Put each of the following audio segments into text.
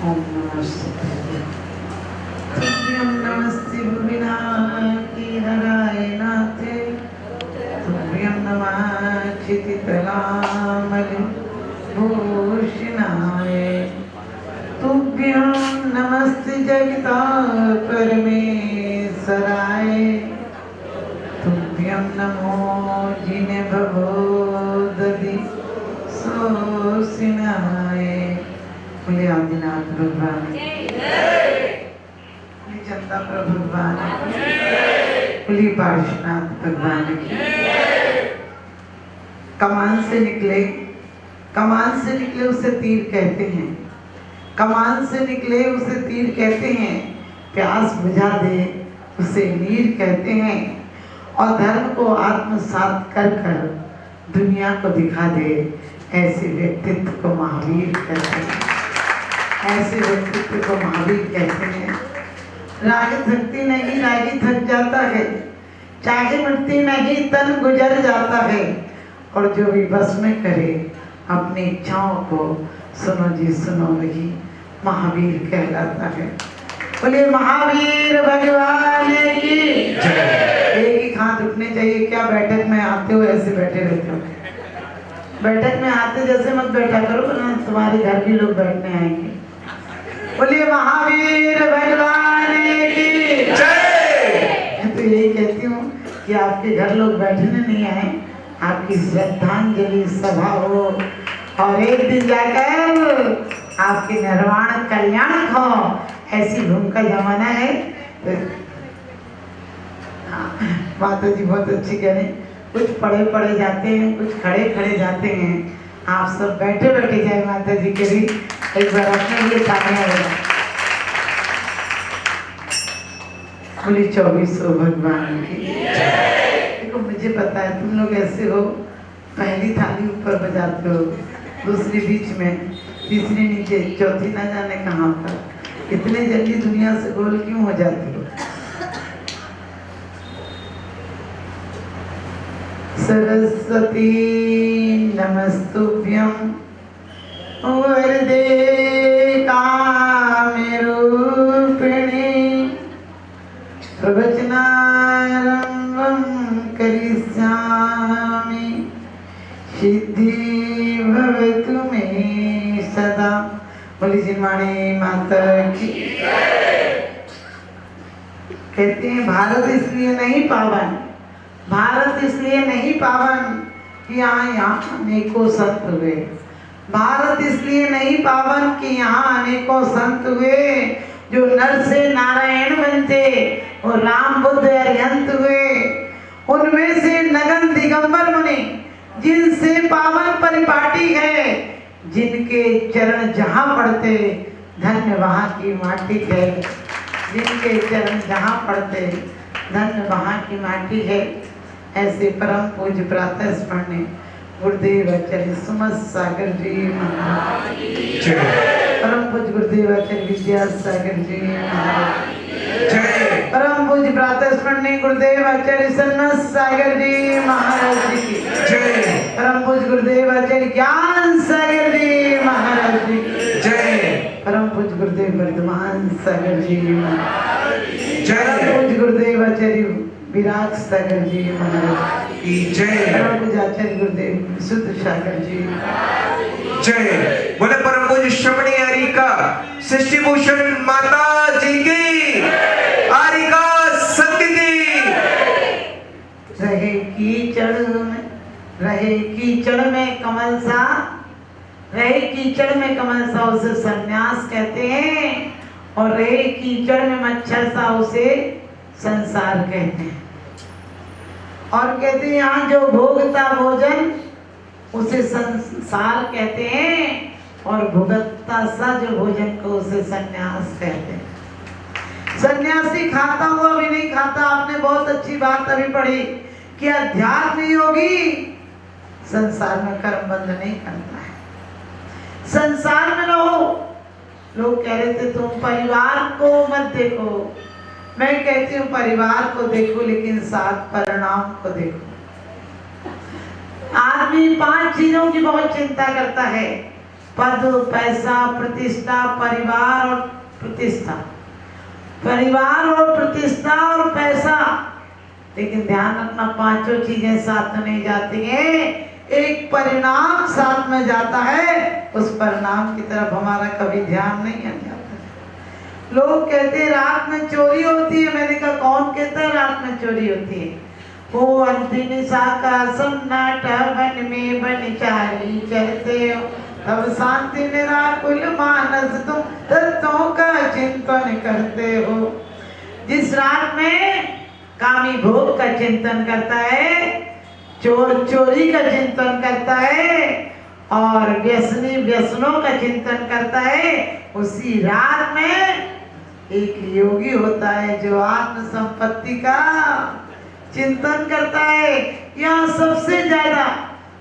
ओम नमस्ते भुविनाकिहराय नाथे तुभ्यं नमः क्षितितलामलिभूषणाय तुभ्यं नमस्ते जगतापरमेश्वराय तुभ्यं नमो जिनेभवोदधि सोसिनाय। बोले आदिनाथ भगवान की, बोले चंदा प्रभु भगवान की, बोले पार्श्वनाथ भगवान की। कमान से निकले उसे तीर कहते हैं। कमान से निकले उसे तीर कहते हैं। प्यास बुझा दे उसे नीर कहते हैं। और धर्म को आत्मसात कर कर दुनिया को दिखा दे, ऐसे व्यक्तित्व को महावीर कहते हैं। ऐसे व्यक्तित्व को महावीर कहते हैं। राग थकती नहीं, रागी थक जाता है। चाहे मिटती नहीं, तन गुजर जाता है। और जो भी बस में करे अपनी इच्छाओं को, सुनो जी सुनो वही महावीर कहलाता है। बोलिए महावीर भगवान की जय। एक ही हाथ उठने चाहिए। क्या बैठक में आते हो ऐसे बैठे रहते हो? बैठक में आते जैसे मत बैठा करो, वरना तुम्हारे घर भी लोग बैठने आएंगे। बोलिए महावीर भगवान की जय। मैं तो यही कहती हूँ कि आपके घर लोग बैठने नहीं आए, आपकी श्रद्धांजलि सभा हो और एक दिन जाकर आपके निर्वाण कल्याण हो। ऐसी धूम का जमाना है। माता जी बहुत अच्छी कह रही, कुछ पड़े पड़े जाते हैं, कुछ खड़े खड़े जाते हैं। आप सब बैठे बैठे जाए माता जी के लिए एक बार अपने लिए तालियां बजाएं। बोली 24 भगवान की। देखो मुझे पता है तुम लोग ऐसे हो, पहली थाली ऊपर बजाते हो, दूसरी बीच में, तीसरी नीचे, चौथी ना जाने कहाँ पर। इतने जल्दी दुनिया से गोल क्यों हो जाते हो? सरस्वती नमस्तुभ्यं वरदे कामरूपिणी प्रवचनारम्भं करिष्यामि सिद्धि भवतु मे सदा। बोली जिनवाणी माता की। कहते हैं भारत इसलिए नहीं पावन, भारत इसलिए नहीं पावन कि यहाँ अनेकों संत हुए। भारत इसलिए नहीं पावन कि यहाँ अनेकों संत हुए जो नर से नारायण बनते और राम बुद्ध अरिहंत हुए। उनमें से नगन दिगंबर मुनि जिनसे पावन परिपाटी है, जिनके चरण जहाँ पड़ते धन्य वहाँ की माटी है। जिनके चरण जहाँ पड़ते धन्य वहाँ की माटी है। ऐसे परम पूज्य प्रातः स्मरणीय गुरुदेव आचार्य सुमत सागर जी महाराज, परम पूज्य गुरुदेव आचार्य विद्यासागर जी महाराज, परम पूज्य प्रातः स्मरणीय गुरुदेव आचार्य सन्नत सागर जी महाराज जी की जय। परम पूज्य गुरुदेव आचार्य ज्ञान सागर जी महाराज जी की जय। परम पूज्य गुरुदेव वर्धमान सागर जी महाराज जय। परम पूज्य गुरुदेव आचार्य विराट सागर जी महाराज की जय। परम पूज्य आचार्य गुरुदेव विशुद्ध सागर जी जय। बोले परम पूज्य श्रमणी आरिका सृष्टि भूषण माता जी की, आरिका संघ की। रहे कीचड़ में कमल सा, रहे कीचड़ में कमल सा उसे संन्यास कहते हैं। और रहे कीचड़ में मच्छर सा उसे संसार कहते हैं। और कहते हैं यहाँ जो भोगता भोजन उसे संसार कहते हैं, और भुगतता सा जो भोजन को उसे संन्यास कहते हैं। सन्यासी खाता हुआ भी नहीं खाता। आपने बहुत अच्छी बात अभी पढ़ी कि अध्यात्म योगी संसार में कर्म बंध नहीं करता है। संसार में रहो। लोग कह रहे थे तुम परिवार को मत देखो। मैं कहती हूँ परिवार को देखो, लेकिन साथ परिणाम को देखो। आदमी 5 चीजों की बहुत चिंता करता है। पद, पैसा, प्रतिष्ठा, परिवार और प्रतिष्ठा, परिवार और प्रतिष्ठा और पैसा। लेकिन ध्यान रखना, पांचों चीजें साथ में नहीं जाती हैं, एक परिणाम साथ में जाता है, उस परिणाम की तरफ हमारा कभी ध्यान नहीं जाता। लोग कहते हैं रात में चोरी होती है, मैंने कहा कौन कहता है रात में चोरी होती है? वो अंतिम शाखा सन्नाटा वन में बनचारी चलते हो, तब शांति निराकुल मानस तुम तत्वों का चिंतन करते हो। जिस रात में कामी भोग का चिंतन करता है, चोर चोरी का चिंतन करता है और व्यसनी व्यसनों का चिंतन करता है, उसी रात में एक योगी होता है जो आत्म संपत्ति का चिंतन करता है। यहाँ सबसे ज्यादा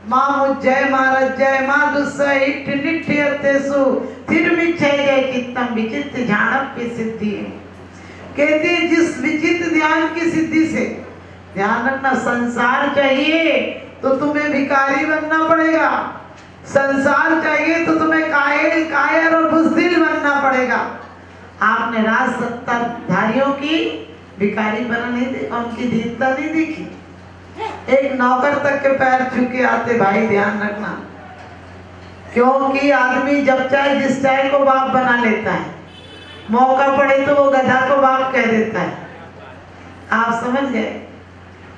माँ मुज्जय महाराज जय माँ दुस्सहित निठ्यतेषु तिर्मिच्छय जय चित्तम विचित्र ध्यानप्य सिद्धि। कहते हैं जिस विचित्र ध्यान की सिद्धि से, ध्यान रखना, संसार चाहिए तो तुम्हें भिखारी बनना पड़ेगा, संसार चाहिए तो तुम्हें कायल कायर और बुज़दिल बनना पड़ेगा। आपने राज सत्ताधारियों की भिखारी बना नहीं देखा, उनकी दीनता नहीं देखी, एक नौकर तक के पैर छू के आते। भाई ध्यान रखना, क्योंकि आदमी जब चाहे जिस चाहे को बाप बना लेता है, मौका पड़े तो वो गधा को बाप कह देता है। आप समझ गए?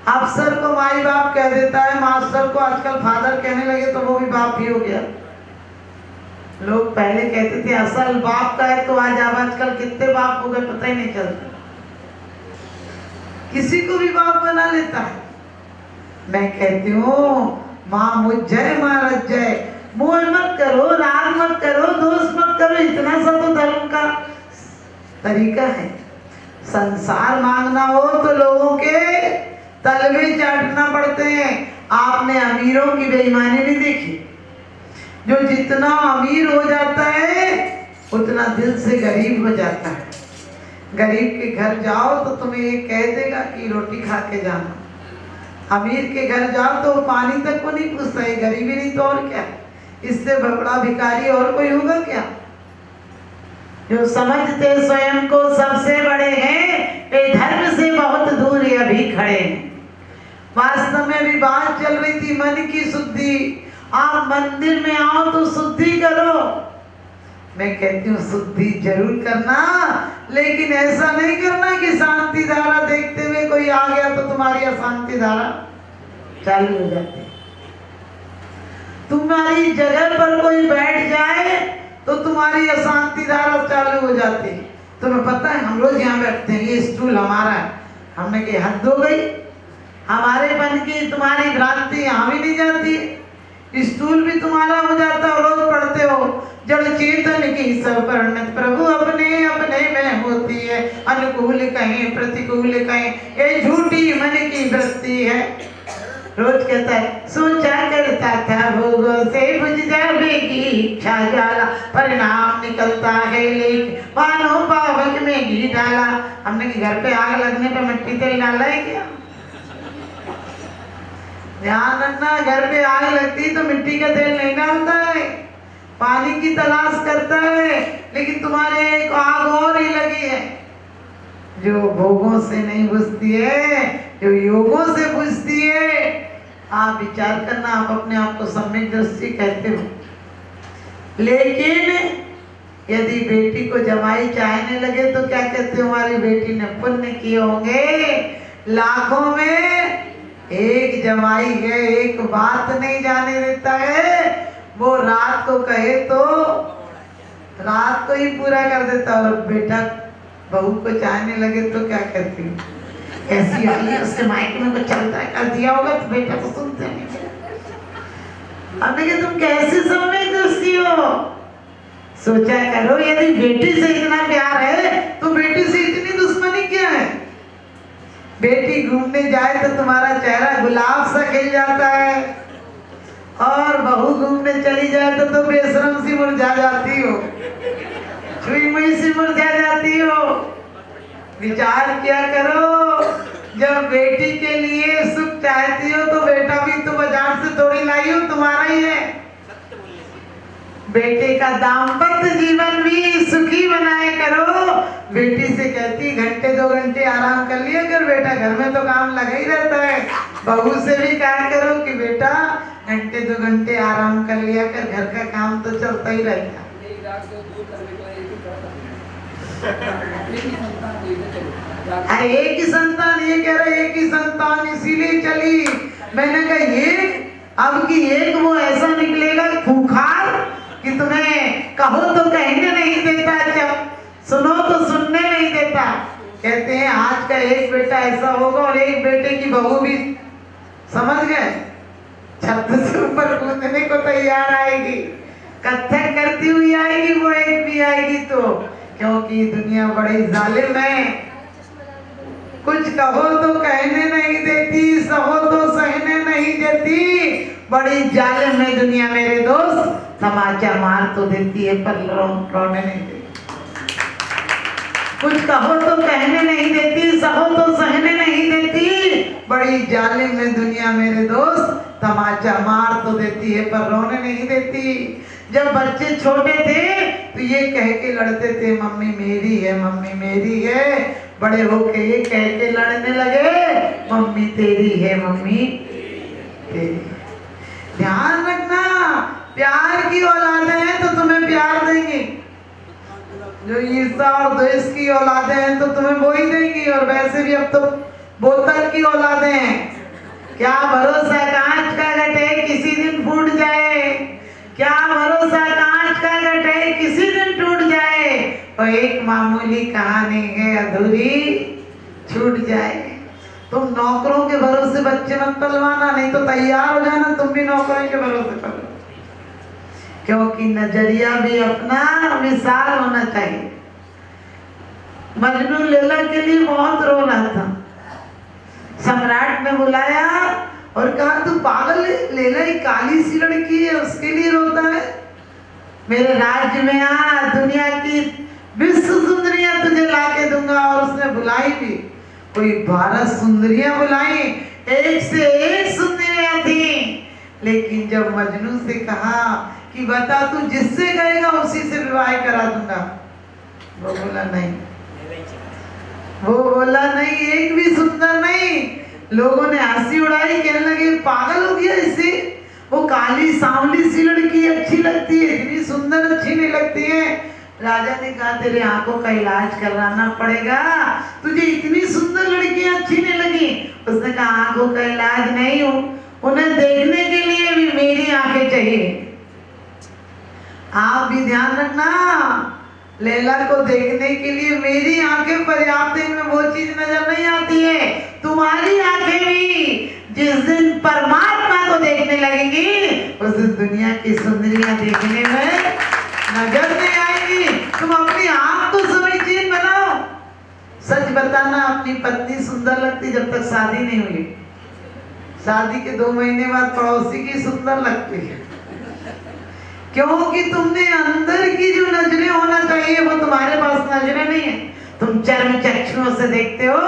अफसर को माई बाप कह देता है, मास्टर को आजकल फादर कहने लगे तो वो भी बाप ही हो गया। लोग पहले कहते थे असल बाप का है, तो आज आजकल कितने बाप हो गए पता ही नहीं चलता, किसी को भी बाप बना लेता है। मैं कहती हूँ माँ मुज्जय महाराज जय, मोह मत करो, राग मत करो, दोष मत करो, इतना सा तो धर्म का तरीका है। संसार मांगना हो तो लोगों के तलवे चाटना पड़ते हैं। आपने अमीरों की बेईमानी नहीं देखी, जो जितना अमीर हो जाता है उतना दिल से गरीब हो जाता है। गरीब के घर जाओ तो तुम्हें ये कह देगा कि रोटी खा के जाना, अमीर के घर जाओ तो पानी तक को नहीं पूछता है, गरीबी नहीं तो और क्या, इससे बड़ा भिखारी और कोई होगा क्या? जो समझते स्वयं को सबसे बड़े हैं, वे धर्म से बहुत दूर अभी खड़े हैं। वास्तव में भी बात चल रही थी मन की शुद्धि। आप मंदिर में आओ तो शुद्धि करो, मैं कहती हूँ शुद्धि जरूर करना, लेकिन ऐसा नहीं करना कि शांति धारा देखते हुए कोई आ गया तो तुम्हारी अशांति धारा चालू हो जाती। तुम्हारी जगह पर कोई बैठ जाए तो तुम्हारी अशांति धारा चालू हो जाती। तुम्हें पता है हम लोग यहाँ बैठते हैं, ये स्टूल हमारा है, हमने की हद हो गई, हमारे मन की तुम्हारी भ्रांति यहाँ भी नहीं जाती, स्टूल भी तुम्हारा हो जाता है। रोज पढ़ते हो जड़ चेतन की सब परिणत प्रभु अपने अपने में होती है, अनुकूल कहें प्रतिकूल कहें, ये झूठी मन की वृत्ति है। रोज कहता है सोचा करता था भोगों से बुझ जाएगी इच्छा जाला, परिणाम निकलता है लेकिन मानो पावक में घी डाला। हमने कि घर पे आग लगने पे मिट्टी तेल डाला है क्या? ध्यान रखना, घर पे आग लगती तो मिट्टी का तेल नहीं डालता है, पानी की तलाश करता है। लेकिन तुम्हारे एक आग और ही लगी है जो भोगों से नहीं बुझती है, जो योगों से बुझती है। आप विचार करना, आप अपने आप को सम्यक दृष्टि कहते हो, लेकिन यदि बेटी को जमाई चाहने लगे तो क्या कहते हो? हमारी बेटी ने पुण्य किए होंगे, लाखों में एक जमाई है, एक बात नहीं जाने देता है, वो रात को कहे तो रात को ही पूरा कर देता। और बेटा बहू को चाहने लगे तो क्या कहती है? ऐसी आई है, उसके माइक में कुछ चलता है, कर दिया होगा तो बेटा को सुनते नहीं। अब देखिए तुम कैसे समय दृष्टि हो, सोचा करो यदि बेटी से इतना प्यार है तो बेटी से इतनी दुश्मनी क्या है? बेटी घूमने जाए तो तुम्हारा चेहरा गुलाब सा खिल जाता है, और बहू घूमने चली जाए तो बेशरम सी मुरझा जाती हो, छुई मुई सी मुरझा जाती हो। विचार क्या करो, जब बेटी के लिए सुख चाहती हो तो बेटा भी तो बाजार से थोड़ी लाई हो, तुम्हारा ही है। बेटे का दाम्पत्य जीवन भी सुखी बनाए करो। बेटी से कहती घंटे 2 घंटे आराम कर लिया कर बेटा, घर में तो काम लगा ही रहता है। बहू से भी कहा करो कि बेटा घंटे 2 घंटे आराम कर लिया कर, घर का काम तो चलता ही रहेगा। अरे एक ही संतान, ये कह रहे एक ही संतान इसीलिए चली। मैंने कहा ये अब की एक वो ऐसा निकलेगा खूंखार कि तुम्हें कहो तो कहने नहीं देता, जब सुनो तो सुनने नहीं देता। कहते हैं आज का एक बेटा ऐसा होगा और एक बेटे की बहू भी, समझ गए, छत से ऊपर कूदने को तैयार आएगी, कत्थक करती हुई आएगी, वो एक भी आएगी तो। क्योंकि दुनिया बड़ी जालिम है, कुछ कहो तो कहने नहीं देती, सहो तो सहने नहीं देती। बड़ी जालिम है दुनिया मेरे दोस्त, तमाचा मार तो देती है पर रोने नहीं देती। कुछ कहो तो कहने नहीं देती, सहो तो सहने नहीं देती। बड़ी जालिम है दुनिया मेरे दोस्त, तमाचा मार तो देती है पर रोने नहीं देती। जब बच्चे छोटे थे तो ये कह के लड़ते थे मम्मी मेरी है, मम्मी मेरी है। बड़े होके ये कह के लड़ने लगे मम्मी तेरी है, मम्मी तेरी। ध्यान रखना, प्यार की औलादें हैं तो तुम्हें प्यार देंगी, जो ईर्ष्या और द्वेष की औलादें हैं तो तुम्हें वो ही देंगी। और वैसे भी अब तो बोतल की औलादें हैं, क्या भरोसा कांच का घट है किसी दिन फूट जाए, क्या भरोसा कांच का घट है किसी दिन टूट जाए। और एक मामूली कहानी है अधूरी छूट जाए। तुम नौकरों के भरोसे बच्चे मत पलवाना, नहीं तो तैयार हो जाना तुम भी नौकरों के भरोसे पलवाना। क्योंकि नजरिया भी अपना विशाल होना चाहिए। मजनू लैला के लिए बहुत रो रहा था, सम्राट ने बुलाया और कहा तू पागल है, लैला एक काली सी लड़की है उसके लिए रोता है। मेरे राज्य में आ, दुनिया की विश्व सुंदरियां तुझे लाके दूंगा। और उसने बुलाई भी, कोई 12 सुंदरियां बुलाई, एक से एक सुंदरियां थी। लेकिन जब मजनू से कहा कि बता तू जिससे कहेगा उसी से विवाह करा दूंगा, वो बोला नहीं, वो बोला नहीं, एक भी सुंदर नहीं। लोगों ने हंसी उड़ाई, कहने लगे पागल हो गया इससे, वो काली सांवली सी लड़की अच्छी लगती है, इतनी सुंदर अच्छी नहीं लगती है। राजा ने कहा तेरे आंखों का इलाज कराना पड़ेगा, तुझे इतनी सुंदर लड़कियां अच्छी नहीं लगी। उसने कहा आंखों का इलाज नहीं हो, उन्हें देखने के लिए भी मेरी आंखें चाहिए। आप भी ध्यान रखना, लैला को देखने के लिए मेरी आंखें पर्याप्त है, इनमें वो चीज नजर नहीं आती है। तुम्हारी आंखें भी जिस दिन परमात्मा को देखने लगेंगी उस दिन दुनिया की सुंदरियां देखने में नजर नहीं आएगी। तुम अपनी आंख को समीचीन बनाओ। सच बताना, अपनी पत्नी सुंदर लगती जब तक शादी नहीं हुई, शादी के 2 महीने बाद पड़ोसी की सुंदर लगती है। क्योंकि तुमने अंदर की जो नजरें होना चाहिए वो तुम्हारे पास नजरें नहीं है। तुम चर्म चक्षुओं से देखते हो,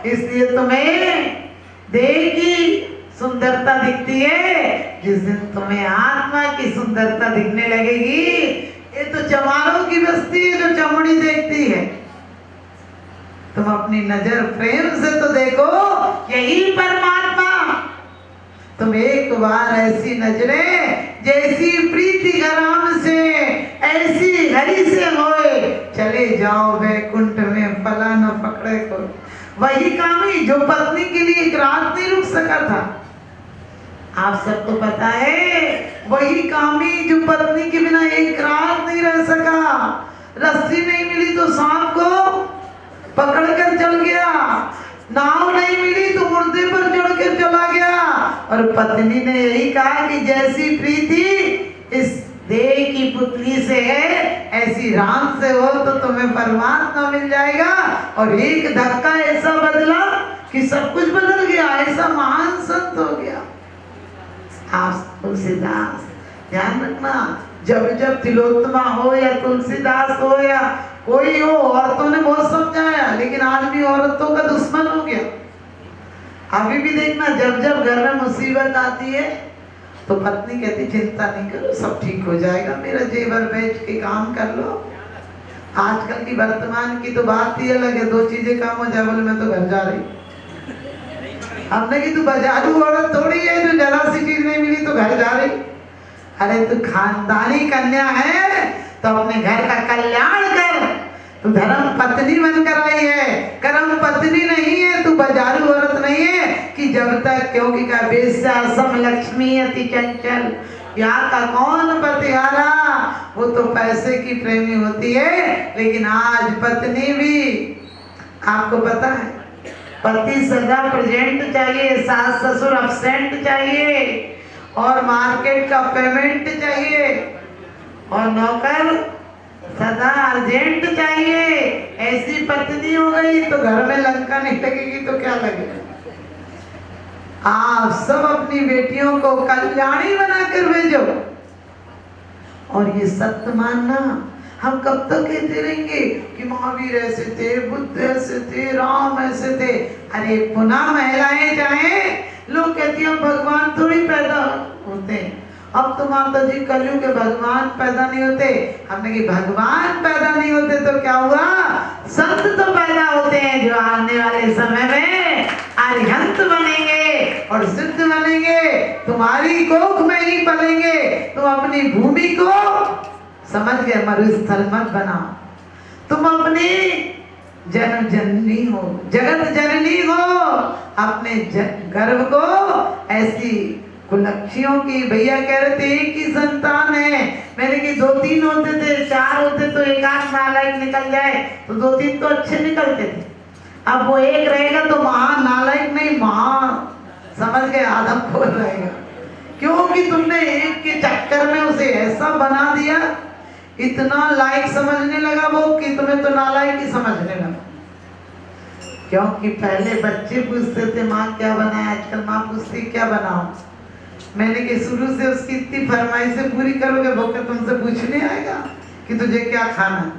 इसलिए तुम्हें देह की सुंदरता दिखती है। जिस दिन तुम्हें आत्मा की सुंदरता दिखने लगेगी, ये तो चमारों की बस्ती है जो चमड़ी देखती है। तुम अपनी नजर प्रेम से तो देखो, यही परमात्मा। तुम एक बार ऐसी नजरें जैसी प्रीति गराम से ऐसी हरि से होए, चले जाओ वैकुंठ में फला न पकड़े को। वही कामी जो पत्नी के लिए एक रात नहीं रुक सका था, आप सबको पता है। वही कामी जो पत्नी के बिना एक रात नहीं रह सका, रस्सी नहीं मिली तो सांप को पकड़कर चल गया, नाव नहीं मिली तो मुर्दे पर चढ़कर चला गया। और पत्नी ने यही कहा कि जैसी प्रीति इस देह की पुतली से है, ऐसी राम से हो तो तुम्हें परमात्मा मिल जाएगा। और एक धक्का ऐसा बदला कि सब कुछ बदल गया, ऐसा महान संत हो गया। आप तुलसीदास ध्यान रखना, जब जब तिलोत्तमा हो या तुलसीदास हो या कोई हो, औरतों ने बहुत समझाया, लेकिन आदमी औरतों का दुश्मन हो गया। अभी भी देखना, जब जब घर में मुसीबत आती है तो पत्नी कहती चिंता नहीं करो, सब ठीक हो जाएगा, मेरा जेवर बेच के काम कर लो। आजकल की वर्तमान की तो बात ही अलग है, दो चीजें काम हो जाए, बोले मैं तो घर जा रही। हमने कि तू बाजारू औरत थोड़ी है जो जरा सी चीज नहीं मिली तो घर जा रही। अरे तू खानदानी कन्या है तो अपने घर का कल्याण कर। तू धर्म पत्नी बनकर आई है, कर्म पत्नी नहीं है, तू बाजारू औरत नहीं है कि जब तक, क्योंकि का बेस्या सम लक्ष्मी अति चंचल, यहाँ का कौन प्रतिहारा, वो तो पैसे की प्रेमी होती है। लेकिन आज पत्नी भी, आपको पता है, पति सदा प्रेजेंट चाहिए, सास ससुर अब्सेंट चाहिए, और मार्केट का पेमेंट चाहिए, और नौकर सदा अर्जेंट चाहिए। ऐसी पत्नी हो गई तो घर में लंका नहीं लगेगी तो क्या लगेगा। आप सब अपनी बेटियों को कल्याणी बनाकर भेजो। और ये सत्य मानना, हम कब तक कहते रहेंगे कि महावीर ऐसे थे, बुद्ध ऐसे थे, राम ऐसे थे। अरे पुनः महिलाएं चाहे, लोग कहती हैं भगवान थोड़ी पैदा होते हैं। अब तो माता जी कलयुग के भगवान पैदा नहीं होते। हमने कि भगवान पैदा नहीं होते तो क्या हुआ, संत तो पैदा होते हैं जो आने वाले समय में अरिहंत बनेंगे और सिद्ध बनेंगे। तुम्हारी कोख में ही पलेंगे। तुम अपनी भूमि को समझ गए, मरुस्थल मत बनाओ। तुम अपनी जन्म जननी हो, जगत जननी हो। अपने गर्भ को ऐसी कुलक्षियों की, भैया कह रहे थे एक ही संतान है, मैंने कि 2-3 होते थे, 4 होते तो एक आध नालायक निकल जाए तो 2-3 तो अच्छे निकलते थे। अब वो एक रहेगा तो महान नालायक नहीं, महान समझ गए आदम खोल रहेगा। क्योंकि तुमने एक के चक्कर में उसे ऐसा बना दिया, इतना लायक समझने लगा वो कि तुम्हें तो नालायक ही समझने लगा। क्योंकि पहले बच्चे पूछते थे माँ क्या बनाए, आजकल माँ पूछती क्या बनाओ। मैंने कि शुरू से उसकी इतनी फरमाइशें पूरी करोगे वो क्या तुमसे पूछने आएगा कि तुझे क्या खाना।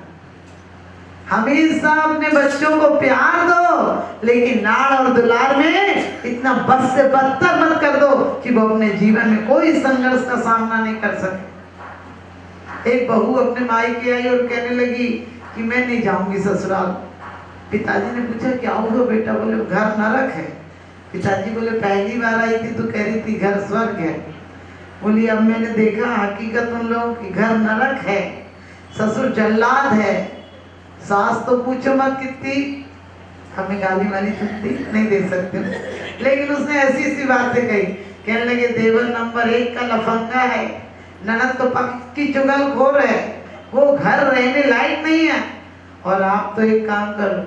हमेशा अपने बच्चों को प्यार दो, लेकिन लाड़ और दुलार में इतना बद से बदतर मत कर दो कि वो अपने जीवन में कोई संघर्ष का सामना नहीं कर सके। एक बहू अपने मायके आई और कहने लगी कि मैं नहीं जाऊंगी ससुराल। पिताजी ने पूछा क्या हुआ बेटा, बोले घर नरक है। पिताजी बोले पहली बार आई थी तो कह रही थी घर स्वर्ग है। बोली अब मैंने देखा हकीकत उन लोगों की घर नरक है, ससुर जल्लाद है, सास तो पूछो मत कितनी, हमें गाली वाली सुनती नहीं दे सकते। लेकिन उसने ऐसी सी बातें कही, कहने लगे देवर नंबर 1 का लफंगा है, ननद तो पक्की चुगलखोर है, वो घर रहने लायक नहीं है। और आप तो एक काम करो,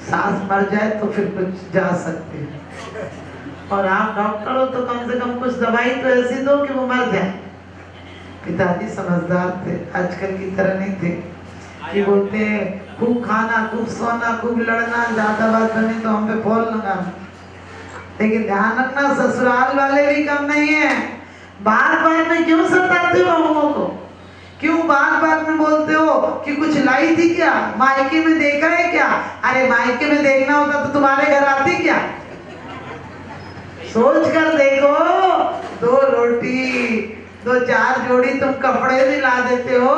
सास मर जाए तो फिर कुछ जा सकते हैं, और आप डॉक्टर हो तो कम से कम कुछ दवाई तो ऐसी दो कि वो मर जाए। पिताजी समझदार थे, आजकल की तरह नहीं थे कि बोलते हैं खूब खाना, खूब सोना, खूब लड़ना, ज्यादा बात बनी तो हम पे फॉल लगाना। लेकिन ध्यान रखना ससुराल वाले भी कम नहीं है। बात बात में क्यों सताते हो बहुओं को, क्यों बात बात में बोलते हो कि कुछ लाई थी क्या, मायके में देखा है क्या। अरे मायके में देखना होता तो तुम्हारे घर आती क्या। सोच कर देखो, 2 रोटी 2-4 जोड़ी तुम कपड़े भी ला देते हो,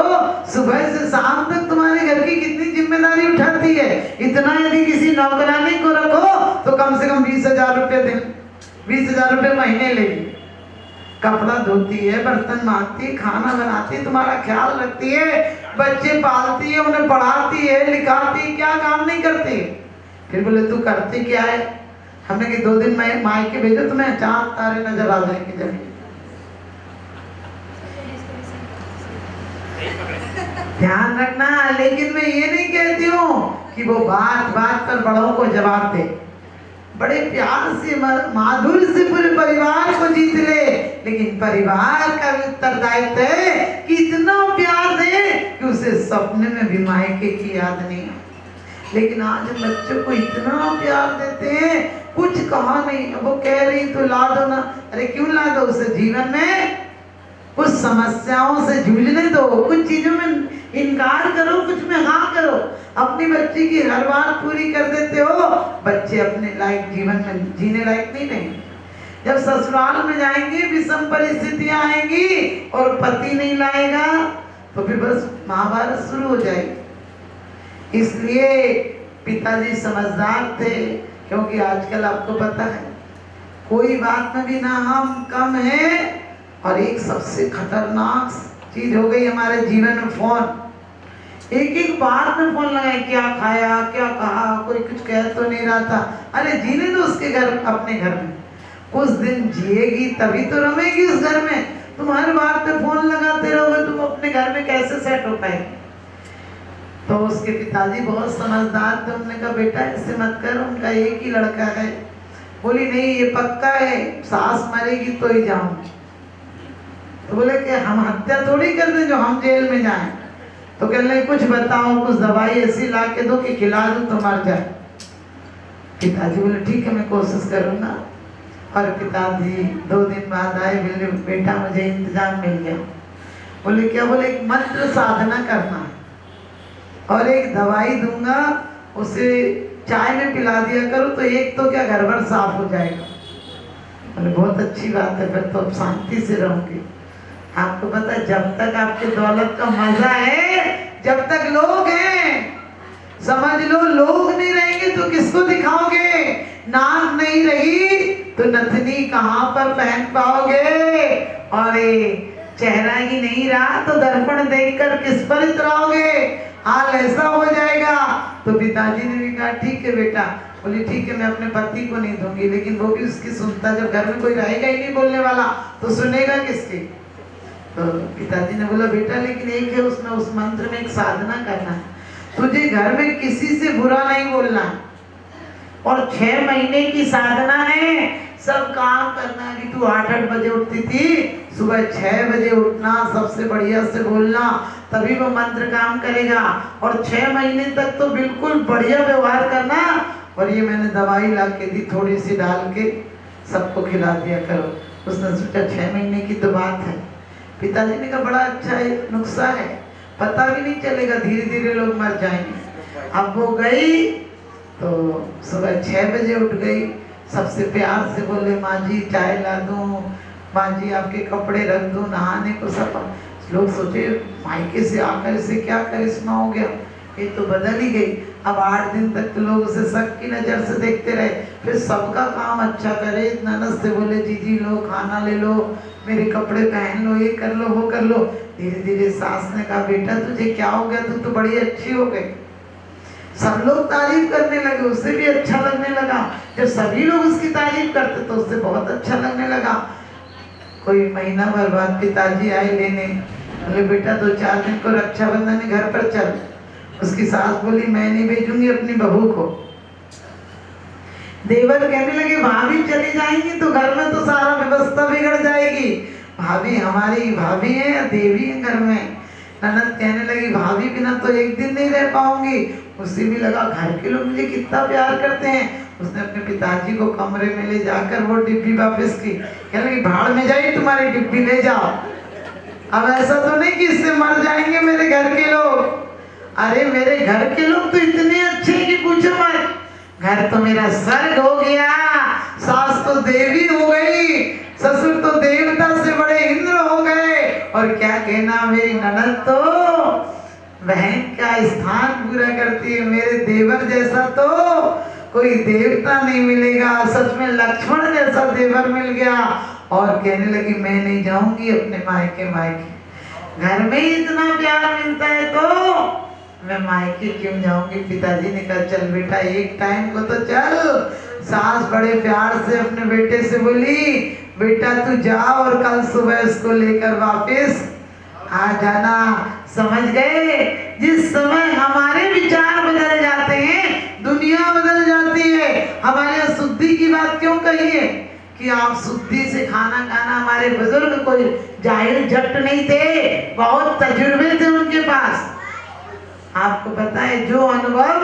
सुबह से शाम तक तुम्हारे घर की कितनी जिम्मेदारी उठाती है। इतना यदि किसी नौकरानी को रखो तो कम से कम 20,000 रुपये दिन, 20,000 रुपये महीने लेगी। कपड़ा धोती है, बर्तन मांजती है, खाना बनाती है, तुम्हारा ख्याल रखती है, बच्चे पालती है, उन्हें पढ़ाती है, लिखाती है, क्या काम नहीं करती। फिर बोले तू करती क्या है। हमने कि 2 दिन मैं मायके भेजो तुम्हें चांद तारे नजर आ जाएंगे जब। ध्यान रखना। लेकिन मैं ये नहीं कहती हूँ कि वो बात बात पर बड़ों को जवाब दे, बड़े प्यार से माधुर्य से पूरे परिवार को जीत ले। लेकिन परिवार का उत्तरदायित्व है कि इतना प्यार दे कि उसे सपने में भी मायके की याद नहीं। लेकिन आज हम बच्चों को इतना प्यार देते हैं, कुछ कहा नहीं, वो कह रही तो ला दो ना। अरे क्यों ला दो, उसे जीवन में कुछ समस्याओं से जूझने दो, कुछ चीजों में इनकार करो, कुछ में हाँ करो। अपनी बच्ची की हर बात पूरी कर देते हो, बच्चे अपने लायक जीवन में जीने लायक नहीं रहेंगे। जब ससुराल में जाएंगे विषम परिस्थितियां आएंगी और पति नहीं लाएगा तो फिर बस महाभारत शुरू हो जाएगी। इसलिए पिताजी समझदार थे, क्योंकि आजकल आपको पता है कोई बात में भी ना हम कम है, और एक सबसे खतरनाक चीज हो गई हमारे जीवन में फोन। एक एक बात में फोन लगाए, क्या खाया क्या कहा, कोई कुछ कह तो नहीं रहा था, अरे जीने दो उसके घर, अपने घर में कुछ दिन जिएगी तभी तो रमेगी उस घर में। तुम हर बात पे फोन लगाते रहोगे, तुम अपने घर में कैसे सेट हो पाएगी। तो उसके पिताजी बहुत समझदार थे, उन्होंने कहा बेटा ऐसे मत कर, उनका एक ही लड़का है। बोली नहीं ये पक्का है, सास मरेगी तो ही जाऊंगी। तो बोले कि हम हत्या थोड़ी कर दें जो हम जेल में जाएं। तो कहने लगे कुछ बताओ, कुछ दवाई ऐसी ला के दो कि खिला दूं तो मर जाए। पिताजी बोले ठीक है मैं कोशिश करूंगा। और पिताजी 2 दिन बाद आए, बोले बेटा मुझे इंतजाम मिल गया। बोले क्या? बोले एक मंत्र साधना करना है और एक दवाई दूंगा, उसे चाय में पिला दिया करो तो एक तो क्या घर भर साफ हो जाएगा। बोले बहुत अच्छी बात है, फिर तो अब शांति से रहूंगी। आपको पता है जब तक आपके दौलत का मजा है, जब तक लोग हैं, समझ लो लोग नहीं रहेंगे तो किसको दिखाओगे? नाक नहीं रही तो नथनी कहाँ पर पहन पाओगे? और चेहरा ही नहीं रहा तो दर्पण देखकर किस पर इतराओगे? हाल ऐसा हो जाएगा। तो पिताजी ने भी कहा ठीक है बेटा। बोली ठीक है मैं अपने पति को नहीं दूंगी, लेकिन वो भी उसकी सुनता, जब घर में कोई रहेगा ही नहीं बोलने वाला तो सुनेगा किसकी? तो पिताजी ने बोला बेटा लेकिन एक है उसमें, उस मंत्र में एक साधना करना है, तुझे घर में किसी से बुरा नहीं बोलना है और 6 महीने की साधना है, सब काम करना है। तू 8-8 बजे उठती थी, सुबह 6 बजे उठना, सबसे बढ़िया से बोलना, तभी वो मंत्र काम करेगा। और 6 महीने तक तो बिल्कुल बढ़िया व्यवहार करना। और ये मैंने दवाई ला के दी, थोड़ी सी डाल के सबको खिला दिया करो। उसने सोचा 6 महीने की तो बात है। पिताजी ने कहा बड़ा अच्छा है, नुस्खा है, पता भी नहीं चलेगा, धीरे धीरे लोग मर जाएंगे। अब वो गई तो सुबह 6 बजे उठ गई, सबसे प्यार से बोले माँ जी चाय ला दूं, माँ जी आपके कपड़े रख दूं, नहाने को सब। लोग सोचे मायके से आकर इसे क्या करिश्मा हो गया, ये तो बदल ही गई। अब 8 दिन तक तो लोग उसे शक की नज़र से देखते रहे, फिर सबका काम अच्छा करे। ननद से बोले जीजी लो खाना ले लो, मेरे कपड़े पहन लो, ये कर लो वो कर लो। धीरे धीरे सास ने कहा बेटा तुझे क्या हो गया, तू तो बड़ी अच्छी हो गई। सब लोग तारीफ करने लगे, उसे भी अच्छा लगने लगा। जब सभी लोग उसकी तारीफ करते तो उसे बहुत अच्छा लगने लगा। कोई महीना भर बाद पिताजी आए लेने, बोले बेटा 2-4 दिन को रक्षाबंधन है घर पर चल। उसकी सास बोली मैं नहीं भेजूंगी अपनी बहू को। देवर कहने लगे भाभी चली जाएंगी तो घर में तो सारा व्यवस्था बिगड़ जाएगी, भाभी हमारी भाभी है, देवी है घर में। ननद कहने लगी भाभी बिना तो एक दिन नहीं रह पाऊंगी। उसे भी लगा घर के लोग मुझे कितना प्यार करते हैं। उसने अपने पिताजी को कमरे में ले जाकर वो डिब्बी वापस की, कहने लगी भाड़ में जाइए तुम्हारी डिब्बी ले जाओ। अब ऐसा तो नहीं कि इससे मर जाएंगे मेरे घर के लोग। अरे मेरे घर के लोग तो इतने अच्छे कि पूछो मत, घर तो मेरा स्वर्ग हो गया, सास तो देवी हो गई, ससुर तो देवता से बड़े इंद्र हो गए, और क्या कहना मेरी ननद तो बहन का स्थान पूरा करती है। मेरे देवर जैसा तो कोई देवता नहीं मिलेगा, सच में लक्ष्मण जैसा देवर मिल गया। और कहने लगी मैं नहीं जाऊंगी अपने मायके, घर में ही इतना प्यार मिलता है तो मैं मायके क्यों जाऊंगी। पिताजी ने कहा चल बेटा एक टाइम को तो चल। सास बड़े प्यार से अपने बेटे से बोली बेटा तू जा और कल सुबह इसको लेकर वापस आ जाना। समझ गए? जिस समय हमारे विचार बदल जाते हैं दुनिया बदल जाती है। हमारे यहाँ शुद्धि की बात क्यों कही है कि आप शुद्धि से खाना खाना। हमारे बुजुर्ग कोई जाहिल जट नहीं थे, बहुत तजुर्बे थे उनके पास। आपको पता है जो अनुभव,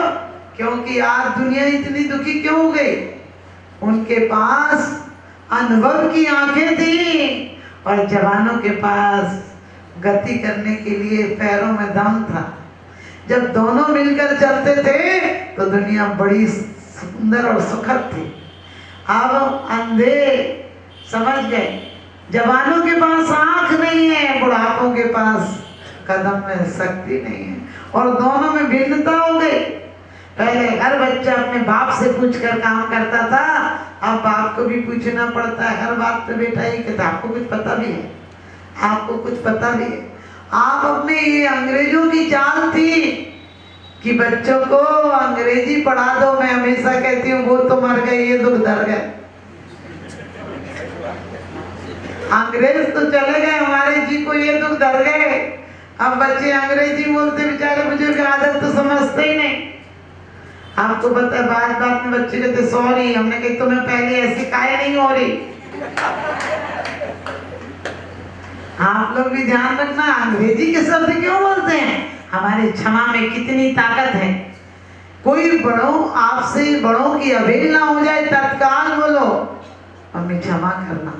क्योंकि आज दुनिया इतनी दुखी क्यों हो गई, उनके पास अनुभव की आंखें थी और जवानों के पास गति करने के लिए पैरों में दम था। जब दोनों मिलकर चलते थे तो दुनिया बड़ी सुंदर और सुखद थी। अब अंधे समझ गए? जवानों के पास आंख नहीं है, बुढ़ापों के पास कदम में शक्ति नहीं है, और दोनों में भिन्नता हो गई। पहले हर बच्चा अपने बाप से पूछकर काम करता था, अब बाप को भी पूछना पड़ता है हर बात पे। बेटा ये कहता आपको कुछ पता भी है, आपको कुछ पता भी है। आप अपने ये अंग्रेजों की चाल थी कि बच्चों को अंग्रेजी पढ़ा दो। मैं हमेशा कहती हूँ वो तो मर गए, ये दुख दर गए। अंग्रेज तो चले गए, हमारे जी को ये दुख दर गए। अब बच्चे अंग्रेजी बोलते, बेचारे बुजुर्ग आदत तो समझते ही नहीं। आपको पता है बात बात में बच्चे कहते सॉरी, हमने कही तुम्हें पहले ऐसी काहे नहीं हो रही। आप लोग भी ध्यान रखना, अंग्रेजी के शब्द क्यों बोलते हैं? हमारे क्षमा में कितनी ताकत है। कोई बड़ों, आपसे बड़ों की अवहेलना हो जाए तत्काल बोलो मम्मी क्षमा करना।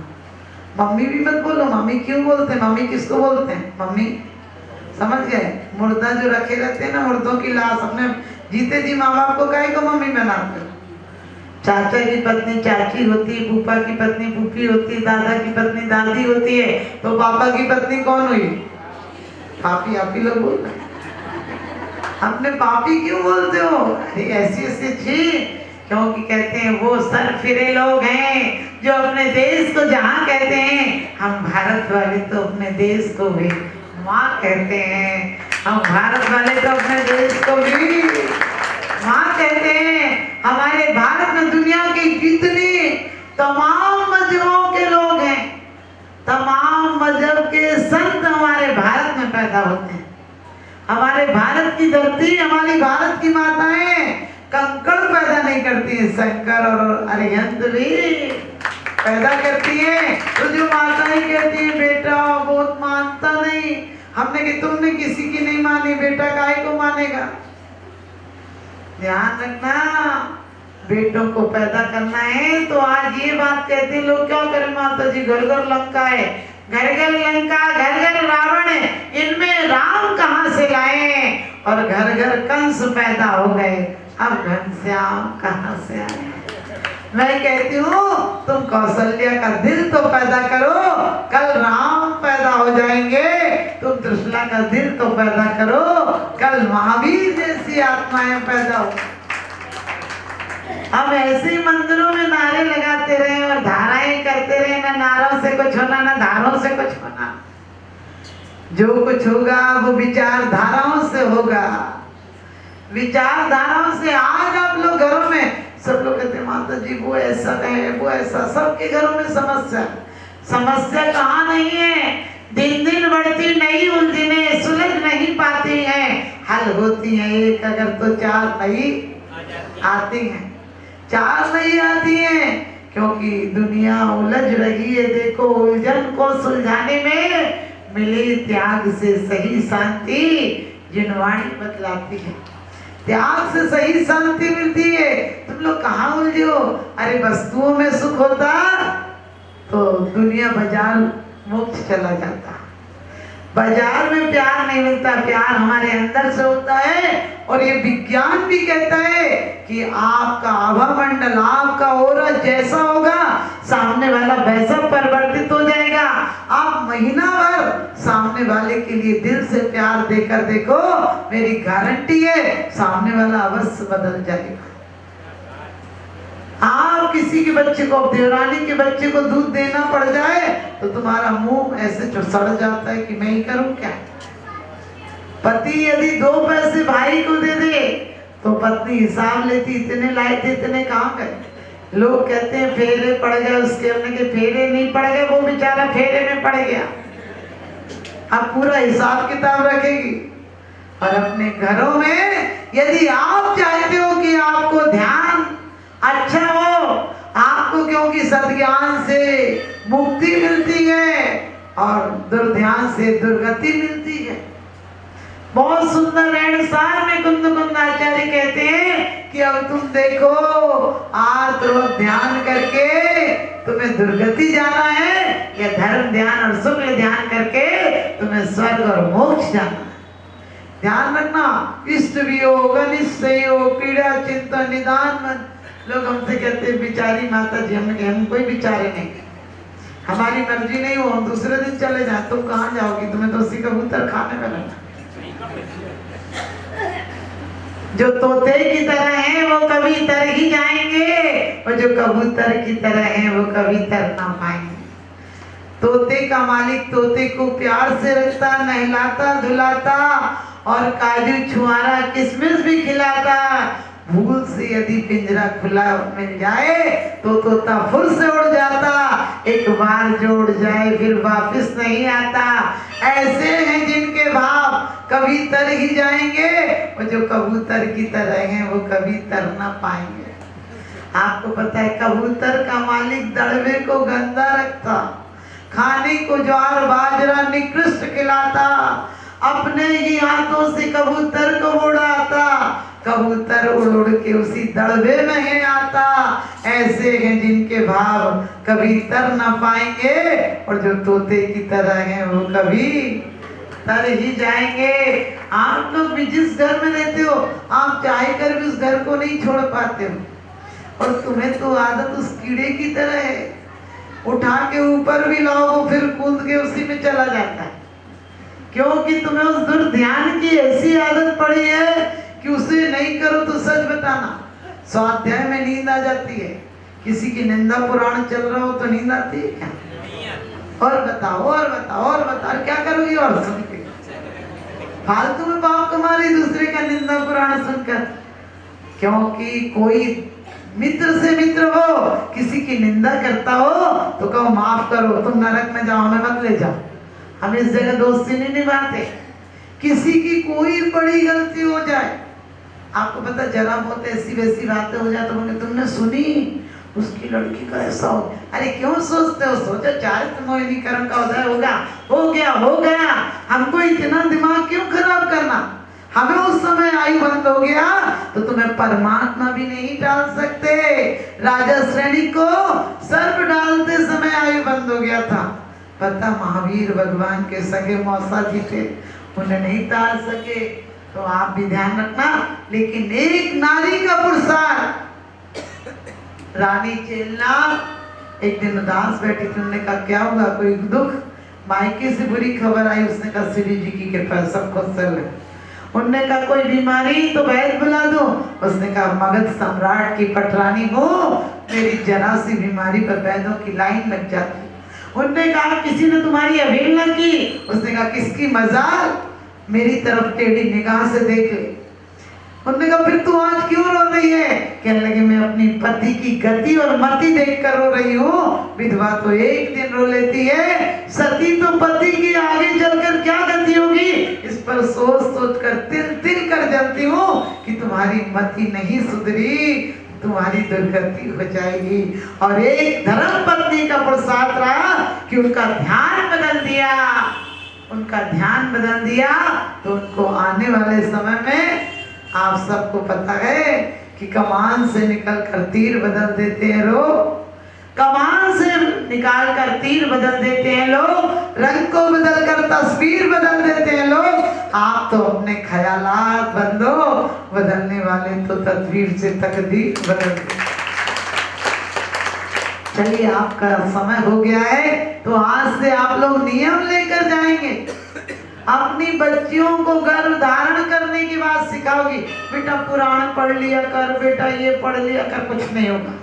मम्मी भी मत बोलो, मम्मी क्यों बोलते हैं? मम्मी किसको बोलते हैं? मम्मी, समझ गए? मुर्दा जो रखे रहते हैं ना, मुर्दों की लाश, अपने जीते जी माँ बाप को काहे को मम्मी बनाते हो? चाचा की पत्नी चाची होती है, फूफा की पत्नी फूफी होती है, दादा की पत्नी दादी होती है, तो पापा की पत्नी कौन हुई? पापी। आप ही लोग बोल रहे हैं, अपने पापी क्यों बोलते हो? अरे ऐसी ऐसी अच्छी, क्योंकि कहते हैं वो सर फिरे लोग हैं जो अपने देश को जहाँ कहते हैं। हम भारत वाले तो अपने देश को भी माँ कहते हैं, हम भारत वाले तो अपने देश को भी माँ कहते हैं। हमारे भारत में दुनिया की जितनी तमाम मजहबों के लोग हैं, तमाम मजहब के संत हमारे भारत में पैदा होते हैं। हमारे भारत की धरती, हमारी भारत की माताएं कंकड़ पैदा नहीं करती है, शंकर और अरिहंत भी पैदा करती है। तो जो माताएं कहती है बेटा बहुत मानता नहीं, हमने कि तुमने किसी की नहीं मानी, बेटा काहे को मानेगा? ध्यान रखना, बेटों को पैदा करना है तो आज ये बात कहते हैं लोग, क्या करें माता जी, घर घर लंका है, घर घर लंका, घर घर रावण है, इनमें राम कहाँ से लाए? और घर घर कंस पैदा हो गए, अब घनश्याम कहाँ से आए? मैं कहती हूँ तुम कौशल्या का दिल तो पैदा करो, कल राम पैदा हो जाएंगे। तुम त्रिशला का दिल तो पैदा करो, कल महावीर जैसी आत्माएं पैदा हो। अब ऐसे ही मंदिरों में नारे लगाते रहे और धाराएं करते रहे, ना नारों से कुछ होना ना धारों से कुछ होना। जो कुछ होगा वो विचारधाराओं से होगा, विचारधाराओं से। आज आप लोग घरों में सब लोग कहते हैं माता जी वो ऐसा है वो ऐसा, सबके घरों में समस्या। समस्या कहाँ नहीं है, दिन दिन बढ़ती नई उलझने सुलझ नहीं पाती हैं, हल होती हैं एक अगर तो चार नहीं आती हैं, चार नहीं आती हैं, क्योंकि दुनिया उलझ रही है। देखो उलझन को सुलझाने में मिली त्याग से सही शांति, जिनवाणी बतलाती है। त्याग से सही शांति मिलती है। तुम लोग कहाँ उलझे हो? अरे वस्तुओं में सुख होता तो दुनिया बाजार मोक्ष चला जाता। बाजार में प्यार नहीं मिलता, प्यार हमारे अंदर से होता है। और ये विज्ञान भी कहता है कि आपका आभामंडल, आपका ओरा जैसा होगा सामने वाला वैसा परिवर्तित हो जाएगा। आप महीना भर सामने वाले के लिए दिल से प्यार देकर देखो, मेरी गारंटी है सामने वाला अवश्य बदल जाएगा। आप किसी के बच्चे को, देवरानी के बच्चे को दूध देना पड़ जाए तो तुम्हारा मुंह ऐसे सड़ जाता है कि मैं ही करूं क्या। पति यदि 2 पैसे भाई को दे दे तो पत्नी हिसाब लेती, इतने लाए थे इतने कहाँ गए। लोग कहते हैं फेरे पड़ गए उसके, हमने के फेरे नहीं पड़ गए, वो बेचारा फेरे में पड़ गया। अब पूरा हिसाब किताब रखेगी। और अपने घरों में यदि आप चाहते हो कि आपको ध्यान अच्छा हो, आपको क्योंकि सद्ज्ञान से मुक्ति मिलती है और दुर्ध्यान से दुर्गति मिलती है। बहुत सुंदर रेणुसार में कुंद कुंदाचार्य कहते हैं कि अब तुम देखो आर्तपूर्वक ध्यान करके तुम्हें दुर्गति जाना है या धर्म ध्यान और शुक्ल ध्यान करके तुम्हें स्वर्ग और मोक्ष जाना है। ध्यान रखना, इष्ट वियोग अनिष्ट योग पीड़ा चिंता निदान मन। लोग हमसे कहते हैं बिचारी माता जी, हम कोई बिचारे नहीं। हमारी मर्जी नहीं हो हम दूसरे दिन चले जाए, तुम कहाँ जाओगी, तुम्हें तो उसी कबूतर खाने में लगना। जो तोते की तरह हैं वो कभी तर ही जाएंगे, और जो कबूतर की तरह हैं वो कभी तर ना पाएंगे। तोते का मालिक तोते को प्यार से रखता, नहलाता धुलाता और काजू छुआरा किशमिश भी खिलाता। भूल से यदि पिंजरा खुला मिल जाए तो तोता फुर से उड़ जाता, एक बार जो उड़ जाए फिर वापस नहीं आता। ऐसे हैं जिनके भाव कभी तर ही जाएंगे, और जो कबूतर की तरह हैं वो कभी तर ना पाएंगे। आपको पता है कबूतर का मालिक दड़बे को गंदा रखता, खाने को ज्वार बाजरा निकृष्ट खिलाता, अपने ही हाथों से कबूतर को उड़ाता, कबूतर उड़ उड़ के उसी दड़बे में ही आता। ऐसे हैं जिनके भाव कभी तर न पाएंगे, और जो तोते की तरह हैं वो कभी तर ही जाएंगे। आप लोग भी जिस घर में रहते हो आप चाहे कर भी उस घर को नहीं छोड़ पाते हो, और तुम्हें तो आदत उस कीड़े की तरह है, उठा के ऊपर भी लाओ वो फिर कूद के उसी में चला जाता है, क्योंकि तुम्हें उस दुर्ध्यान की ऐसी आदत पड़ी है कि उसे नहीं करो तो सच बताना स्वाध्याय में नींद आ जाती है। किसी की निंदा पुराण चल रहा हो तो नींद आती है क्या? और बताओ और बताओ और बताओ, क्या करोगी और सुन के? फालतू में पाप कमा रही दूसरे का निंदा पुराण सुनकर। क्योंकि कोई मित्र से मित्र हो किसी की निंदा करता हो तो कहो माफ करो, तुम नरक में जाओ, हमें मत ले जाओ, हम इस जगह दोस्ती नहीं निभाते। किसी की कोई बड़ी गलती हो जाए, आपको पता जरा बहुत ऐसी वैसी बातें हो जाए तो बोले तुमने सुनी उसकी लड़की का ऐसा हो, अरे क्यों सोचते हो, सोचो चारित्र मोहिनी कर्म का उदय होगा, हो गया हो गया, हमको इतना दिमाग क्यों खराब करना। हमें उस समय आयु बंद हो गया तो तुम्हें परमात्मा भी नहीं डाल सकते। राजा श्रेणी को सर्प डालते समय आयु बंद हो गया था, पता महावीर भगवान के सगे मौसा जी थे, उन्हें नहीं टाल सके। तो आप भी ध्यान रखना। लेकिन एक नारी का पुरुषार्थ, रानी चेलना एक दिन उदास बैठी थी, उन्होंने कहा क्या हुआ, कोई दुख? मायके से बुरी खबर आई, उसने कहा श्री जी की कृपा सब कुछ चल रहा। उनने कहा कोई बीमारी तो वैद्य बुला दो, उसने कहा मगध सम्राट की पटरानी हो, मेरी जरा सी बीमारी पर वैद्यों की लाइन लग जाती। उनने कहा किसी ने तुम्हारी अवहेलना की, उसने कहा किसकी मजाल, मेरी तरफ टेढ़ी निगाह से देख ले। उन्होंने कहा फिर तू आज क्यों रो रही है? कहने लगे मैं अपनी पति की गति और मति देख कर रो रही हूँ। विधवा तो एक दिन रो लेती है, सती तो पति की आगे चलकर क्या गति होगी, इस पर सोच सोच कर तिल तिल कर जलती हूँ कि तुम्हारी मति नहीं सुधरी, तुम्हारी दुर्गति हो जाएगी। और एक धर्म पत्नी का प्रसाद रहा कि उनका ध्यान बदल दिया, उनका ध्यान बदल दिया तो उनको आने वाले समय में आप सबको पता है कि कमान से निकल कर तीर बदल देते हैं लोग, कमान से निकाल कर तीर बदल देते हैं लोग, रंग को बदल कर तस्वीर बदल देते हैं लोग। आप तो अपने ख्यालात बदलो, बदलने वाले तो तस्वीर से तकदीर बदल दे। चलिए आपका समय हो गया है, तो आज से आप लोग नियम लेकर जाएंगे। अपनी बच्चियों को गर्भ धारण करने की बात सिखाओगी, बेटा पुराण पढ़ लिया कर, बेटा ये पढ़ लिया कर, कुछ नहीं होगा।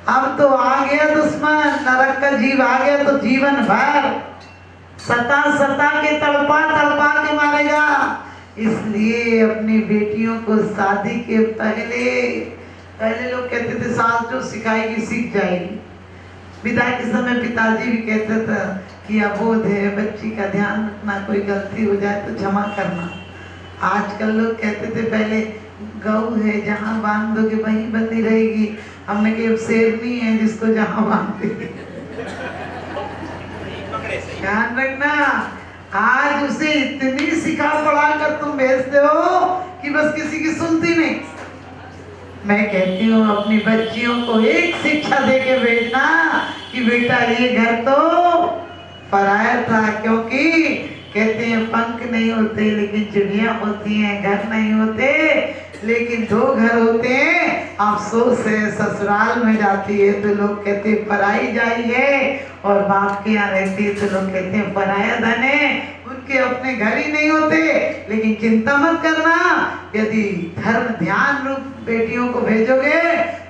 अब तो आ गया दुश्मन, नरक का जीव आ गया तो जीवन भर सता सता के तड़पा तड़पा के मारेगा। इसलिए अपनी बेटियों को शादी के पहले लोग कहते थे सास जो सिखाएगी सीख जाएगी। विदा के समय पिताजी भी कहते थे कि अबोध है, बच्ची का ध्यान रखना, कोई गलती हो जाए तो क्षमा करना। आजकल लोग कहते थे पहले गऊ है जहाँ बांध दोगे वहीं बंदी रहेगी, हमने कहा शेरनी है जिसको जहाँ बांध देगी। ध्यान रखना, आज उसे इतनी सिखा पढ़ा कर तुम भेजते हो कि बस किसी की सुनती नहीं। मैं कहती हूँ अपनी बच्चियों को एक शिक्षा दे के भेजना कि बेटा ये घर तो पराया था, क्योंकि कहते हैं पंख नहीं होते लेकिन चिड़िया होती हैं, घर नहीं होते लेकिन दो घर होते हैं, अफसोस है ससुराल में जाती है तो लोग कहते हैं पराई जाई है, और बाप के यहाँ रहती है तो लोग कहते हैं पराया धन है। उनके अपने घर ही नहीं होते। लेकिन चिंता मत करना, यदि धर्म ध्यान रूप बेटियों को भेजोगे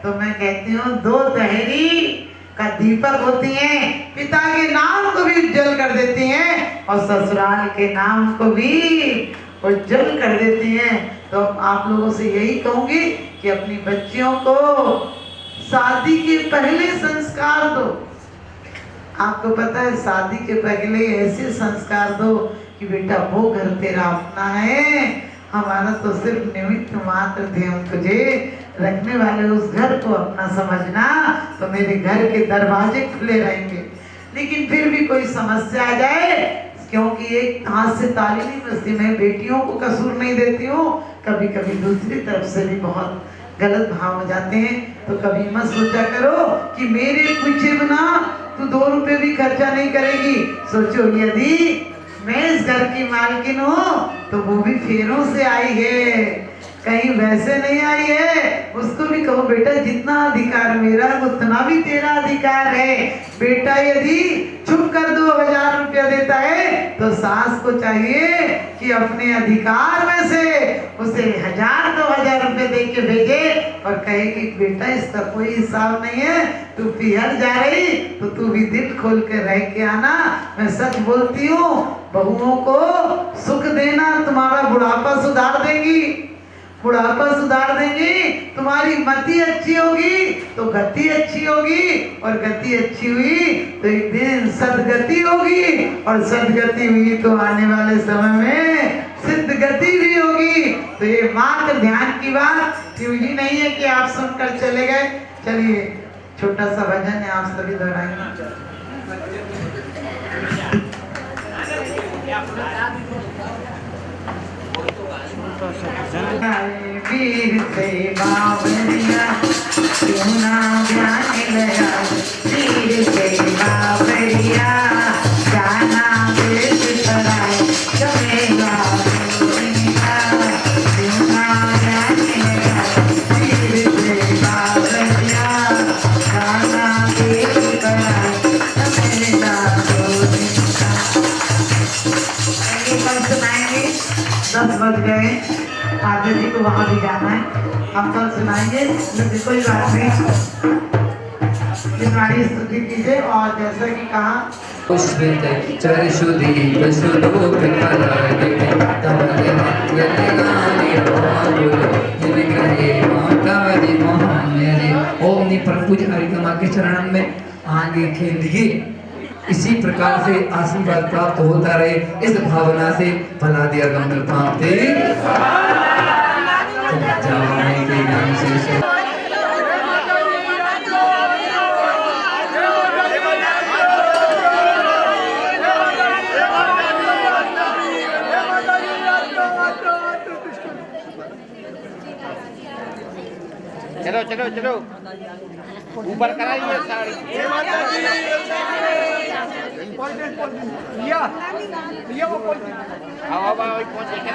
तो मैं कहती हूँ दो तहरी का दीपक होती हैं, पिता के नाम को भी उज्जवल कर देती हैं और ससुराल के नाम को भी उज्जवल कर देती हैं। तो आप लोगों से यही कहूंगी कि अपनी बच्चियों को शादी के पहले संस्कार दो। आपको पता है शादी के पहले ऐसे संस्कार दो कि बेटा वो घर तेरा अपना है, हमारा तो सिर्फ निमित्त मात्र थे, हम तुझे रखने वाले, उस घर को अपना समझना तो मेरे घर के दरवाजे खुले रहेंगे। लेकिन फिर भी कोई समस्या आ जाए, क्योंकि एक हाथ से ताली नहीं बजती, मैं बेटियों को कसूर नहीं देती हूँ, कभी कभी दूसरी तरफ से भी बहुत गलत भाव हो जाते हैं। तो कभी मत सोचा करो कि मेरे पूछे बिना तू 2 रुपए भी खर्चा नहीं करेगी। सोचो यदि मैं इस घर की मालकिन हूँ तो वो भी फेरों से आई है, कहीं वैसे नहीं आई है। उसको भी कहो बेटा जितना अधिकार मेरा उतना भी तेरा अधिकार है। बेटा यदि छुप कर 2000 रुपया देता है तो सास को चाहिए कि अपने अधिकार में से उसे 1000-2000 रुपये दे के भेजे और कहे कि बेटा इसका कोई हिसाब नहीं है, तू पिहर जा रही तो तू भी दिल खोल के रह के आना। मैं सच बोलती हूँ, बहुओं को सुख देना तुम्हारा बुढ़ापा सुधार देगी, बुढ़ापा सुधार देंगी, तुम्हारी मति अच्छी होगी तो गति अच्छी होगी, और गति अच्छी हुई तो एक दिन सदगति होगी, और सदगति हुई तो आने वाले समय में सिद्ध गति भी होगी। तो ये मात्र ध्यान की बात यूं ही नहीं है कि आप सुनकर चले गए। चलिए छोटा सा भजन है, आप सभी दोहराएंगे। वीर से बावरिया क्यों ना ध्यान लगा, वीर से बावरिया जाना वेद कराए, चलेगा क्यों ना ध्यान लगा, वीर से बावरिया जाना वेद कराए, चलेगा कल सुनाएंगे। 10 बज गए, आगे जी को वहाँ भी जाना है, हम कल सुनाएंगे, लेकिन कोई बात नहीं, हमारी स्तुति कीजिए। और जैसा कि कहा ओम परम पूज्य हरिकमा के चरणों में आगे के लिए इसी प्रकार से आशीर्वाद प्राप्त होता रहे, इस भावना से भला दिया गंभीर प्राप्त जाने के नाम से चलो चलो चलो ऊपर कराइए साड़ी। आओ आओ आओ पहुंच गए।